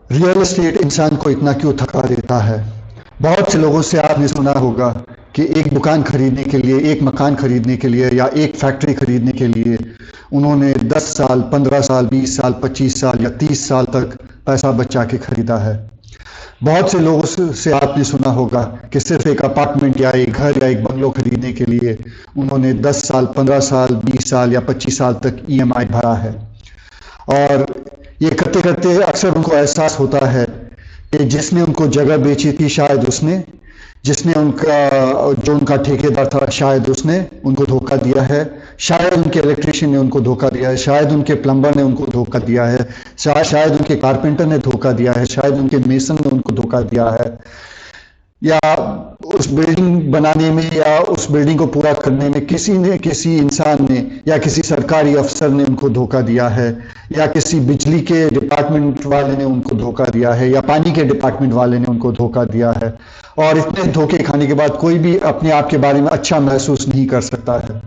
Real estate इंसान को इतना क्यों थका देता है? बहुत से लोगों से आपने सुना होगा कि एक दुकान खरीदने के लिए, एक मकान खरीदने के लिए या एक फैक्ट्री खरीदने के लिए उन्होंने 10 साल, 15 साल, 20 साल, 25 साल या 30 साल तक पैसा बचा के खरीदा है। बहुत से लोगों से आपने सुना होगा कि सिर्फ एक अपार्टमेंट या एक घर या एक बंगलो खरीदने के लिए उन्होंने 10 साल, 15 साल, 20 साल या 25 साल तक ईएमआई भरा है। और ये करते करते अक्सर उनको एहसास होता है कि जिसने उनको जगह बेची थी शायद उसने, जिसने उनका जो उनका ठेकेदार था शायद उसने उनको धोखा दिया है, शायद उनके इलेक्ट्रिशियन ने उनको धोखा दिया है, शायद उनके प्लम्बर ने उनको धोखा दिया है, शायद उनके कारपेंटर ने धोखा दिया है, शायद उनके मेसन ने उनको धोखा दिया है, या उस बिल्डिंग बनाने में या उस बिल्डिंग को पूरा करने में किसी इंसान ने या किसी सरकारी अफसर ने उनको धोखा दिया है, या किसी बिजली के डिपार्टमेंट वाले ने उनको धोखा दिया है, या पानी के डिपार्टमेंट वाले ने उनको धोखा दिया है। और इतने धोखे खाने के बाद कोई भी अपने आप के बारे में अच्छा महसूस नहीं कर सकता है।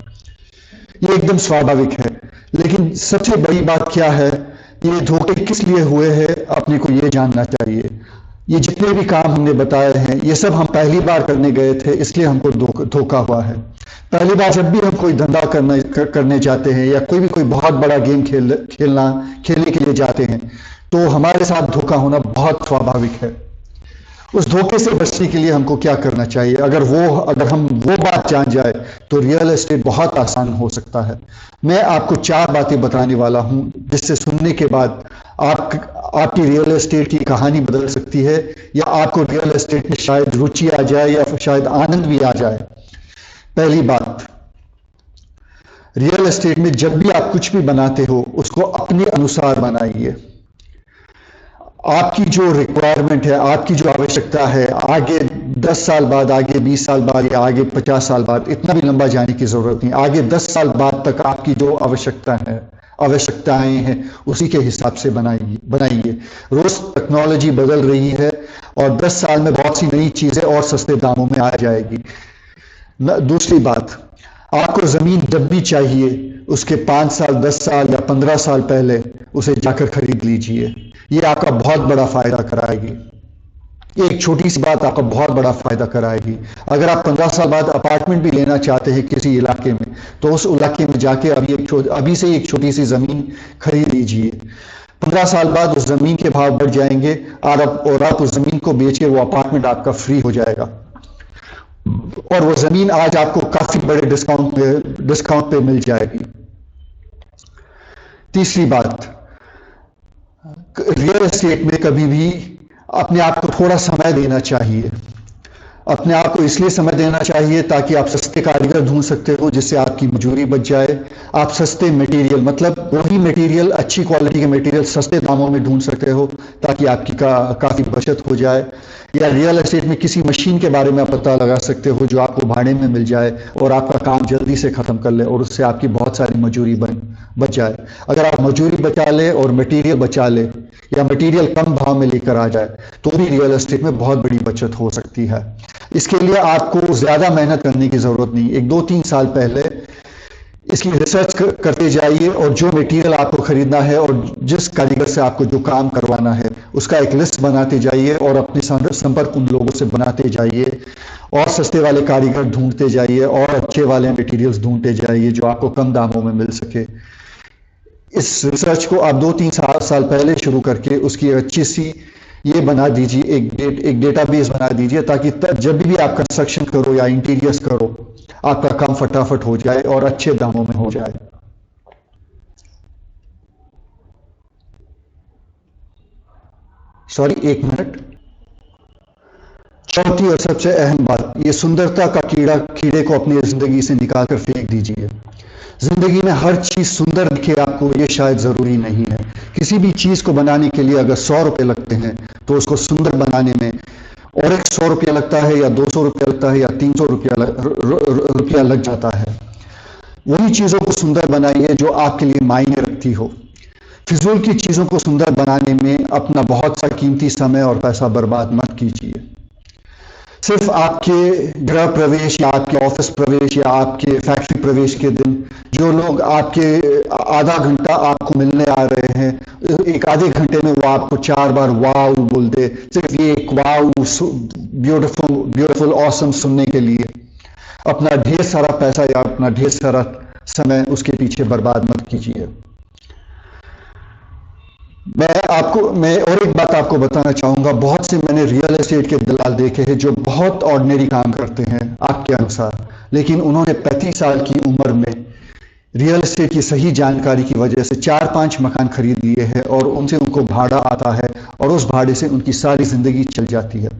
ये एकदम स्वाभाविक है। लेकिन सबसे बड़ी बात क्या है, ये धोखे किस लिए हुए हैं, अपने को ये जानना चाहिए। ये जितने भी काम हमने बताए हैं, ये सब हम पहली बार करने गए थे, इसलिए हमको धोखा हुआ है। पहली बार जब भी हम कोई धंधा करने जाते हैं या कोई बहुत बड़ा गेम खेलने के लिए जाते हैं, तो हमारे साथ धोखा होना बहुत स्वाभाविक है। उस धोखे से बचने के लिए हमको क्या करना चाहिए? अगर हम वो बात जान जाए तो रियल एस्टेट बहुत आसान हो सकता है। मैं आपको 4 बातें बताने वाला हूं जिससे सुनने के बाद आपकी रियल एस्टेट की कहानी बदल सकती है, या आपको रियल एस्टेट में शायद रुचि आ जाए या शायद आनंद भी आ जाए। पहली बात, रियल एस्टेट में जब भी आप कुछ भी बनाते हो उसको अपने अनुसार बनाइए। आपकी जो रिक्वायरमेंट है, आपकी जो आवश्यकता है, आगे 10 साल बाद, आगे 20 साल बाद या आगे 50 साल बाद, इतना भी लंबा जाने की जरूरत नहीं। आगे 10 साल बाद तक आपकी जो आवश्यकताएं हैं उसी के हिसाब से बनाइए। रोज टेक्नोलॉजी बदल रही है और 10 साल में बहुत सी नई चीजें और सस्ते दामों में आ जाएगी। दूसरी बात, आपको जमीन जब भी चाहिए उसके 5 साल, 10 साल या 15 साल पहले उसे जाकर खरीद लीजिए। ये आपका बहुत बड़ा फायदा कराएगी। एक छोटी सी बात आपका बहुत बड़ा फायदा कराएगी। अगर आप 15 साल बाद अपार्टमेंट भी लेना चाहते हैं किसी इलाके में, तो उस इलाके में जाके अभी से एक छोटी सी जमीन खरीद लीजिए। 15 साल बाद उस जमीन के भाव बढ़ जाएंगे और आप उस जमीन को बेच के वो अपार्टमेंट आपका फ्री हो जाएगा। और वो जमीन आज आपको काफी बड़े डिस्काउंट पे मिल जाएगी। तीसरी बात, रियल एस्टेट में कभी भी अपने आप को थोड़ा समय देना चाहिए। अपने आप को इसलिए समय देना चाहिए ताकि आप सस्ते कारीगर ढूंढ सकते हो जिससे आपकी मजूरी बच जाए। आप सस्ते मटेरियल, मतलब वही मटेरियल, अच्छी क्वालिटी के मटेरियल सस्ते दामों में ढूंढ सकते हो ताकि आपकी काफ़ी बचत हो जाए। या रियल एस्टेट में किसी मशीन के बारे में आप पता लगा सकते हो जो आपको भाड़े में मिल जाए और आपका काम जल्दी से ख़त्म कर ले और उससे आपकी बहुत सारी मजूरी बच जाए। अगर आप मजूरी बचा ले और मटेरियल बचा ले या मटेरियल कम भाव में लेकर आ जाए तो भी रियल एस्टेट में बहुत बड़ी बचत हो सकती है। इसके लिए आपको ज़्यादा मेहनत करने की ज़रूरत नहीं। 1-2-3 साल पहले इसकी रिसर्च करते जाइए और जो मटेरियल आपको खरीदना है और जिस कारीगर से आपको जो काम करवाना है उसका एक लिस्ट बनाते जाइए और अपने संपर्क उन लोगों से बनाते जाइए और सस्ते वाले कारीगर ढूंढते जाइए और अच्छे वाले मटेरियल्स ढूंढते जाइए जो आपको कम दामों में मिल सके। इस रिसर्च को आप 2-3 साल पहले शुरू करके उसकी अच्छी सी ये बना दीजिए, एक डेटाबेस बना दीजिए ताकि जब भी आप कंस्ट्रक्शन करो या इंटीरियर्स करो आपका काम फटाफट हो जाए और अच्छे दामों में हो जाए। Sorry, 1 minute. चौथी और सबसे अहम बात, ये सुंदरता का कीड़े को अपनी जिंदगी से निकाल कर फेंक दीजिए। जिंदगी में हर चीज सुंदर दिखे आपको ये शायद जरूरी नहीं है। किसी भी चीज को बनाने के लिए अगर 100 रुपए लगते हैं तो उसको सुंदर बनाने में और एक 100 रुपया लगता है या 200 रुपया लगता है या 300 रुपया लग जाता है। वही चीजों को सुंदर बनाइए जो आपके लिए मायने रखती हो। फिजूल की चीजों को सुंदर बनाने में अपना बहुत सा कीमती समय और पैसा बर्बाद मत कीजिए। सिर्फ आपके गृह प्रवेश या आपके ऑफिस प्रवेश या आपके फैक्ट्री प्रवेश के दिन जो लोग आपके आधा घंटा आपको मिलने आ रहे हैं, एक आधे घंटे में वो आपको 4 बार वाव बोल दे, सिर्फ ये एक वाव ब्यूटीफुल ब्यूटीफुल ऑसम सुनने के लिए अपना ढेर सारा पैसा या अपना ढेर सारा समय उसके पीछे बर्बाद मत कीजिए। मैं और एक बात आपको बताना चाहूंगा, बहुत से मैंने रियल एस्टेट के दलाल देखे हैं जो बहुत ऑर्डिनरी काम करते हैं आपके अनुसार, लेकिन उन्होंने 35 साल की उम्र में रियल एस्टेट की सही जानकारी की वजह से 4-5 मकान खरीद लिए हैं और उनसे उनको भाड़ा आता है और उस भाड़े से उनकी सारी जिंदगी चल जाती है।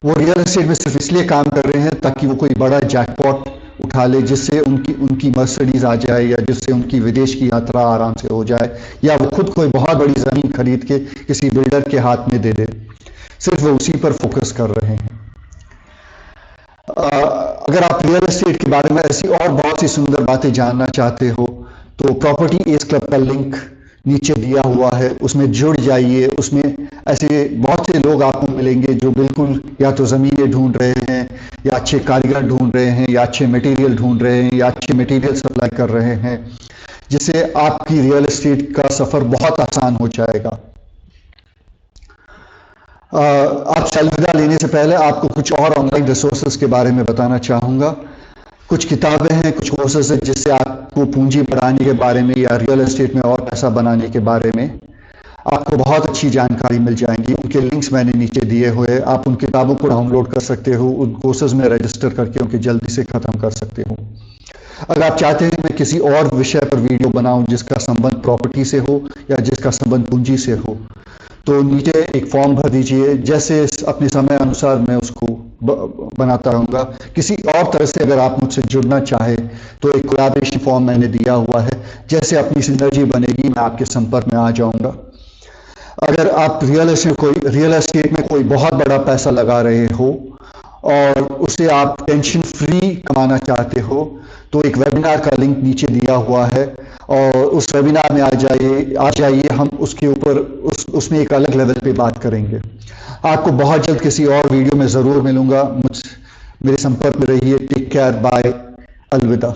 वो रियल एस्टेट में सिर्फ इसलिए काम कर रहे हैं ताकि वो कोई बड़ा जैकपॉट उठा ले जिससे उनकी मर्सिडीज आ जाए या जिससे उनकी विदेश की यात्रा आराम से हो जाए, या वो खुद कोई बहुत बड़ी ज़मीन खरीद के किसी बिल्डर के हाथ में दे दे। सिर्फ वो उसी पर फोकस कर रहे हैं। अगर आप रियल एस्टेट के बारे में ऐसी और बहुत सी सुंदर बातें जानना चाहते हो तो प्रॉपर्टी एज क्लब का लिंक नीचे दिया हुआ है, उसमें जुड़ जाइए। उसमें ऐसे बहुत से लोग आपको मिलेंगे जो बिल्कुल या तो ज़मीनें ढूंढ रहे हैं या अच्छे कारीगर ढूंढ रहे हैं या अच्छे मटेरियल ढूंढ रहे हैं या अच्छे मटेरियल सप्लाई कर रहे हैं, जिससे आपकी रियल एस्टेट का सफ़र बहुत आसान हो जाएगा। आप अलविदा लेने से पहले आपको कुछ और ऑनलाइन रिसोर्सेज के बारे में बताना चाहूँगा। कुछ किताबें हैं, कुछ कोर्सेज हैं जिससे आपको पूंजी बढ़ाने के बारे में या रियल एस्टेट में और पैसा बनाने के बारे में आपको बहुत अच्छी जानकारी मिल जाएंगी। उनके लिंक्स मैंने नीचे दिए हुए, आप उन किताबों को डाउनलोड कर सकते हो, उन कोर्सेज में रजिस्टर करके उनके जल्दी से ख़त्म कर सकते हो। अगर आप चाहते हैं मैं किसी और विषय पर वीडियो बनाऊं जिसका संबंध प्रॉपर्टी से हो या जिसका संबंध पूंजी से हो, तो नीचे एक फॉर्म भर दीजिए, जैसे अपने समय अनुसार मैं उसको बनाता रहूँगा। किसी और तरह से अगर आप मुझसे जुड़ना चाहे तो एक कोलैबोरेशन फॉर्म मैंने दिया हुआ है, जैसे अपनी सिनर्जी बनेगी मैं आपके संपर्क में आ जाऊँगा। अगर आप रियल एस्टेट में कोई बहुत बड़ा पैसा लगा रहे हो और उसे आप टेंशन फ्री कमाना चाहते हो तो एक वेबिनार का लिंक नीचे दिया हुआ है और उस वेबिनार में आ जाइए। हम उसके ऊपर उसमें एक अलग लेवल पे बात करेंगे। आपको बहुत जल्द किसी और वीडियो में ज़रूर मिलूंगा। मेरे संपर्क में रहिए। टेक केयर, बाय, अलविदा।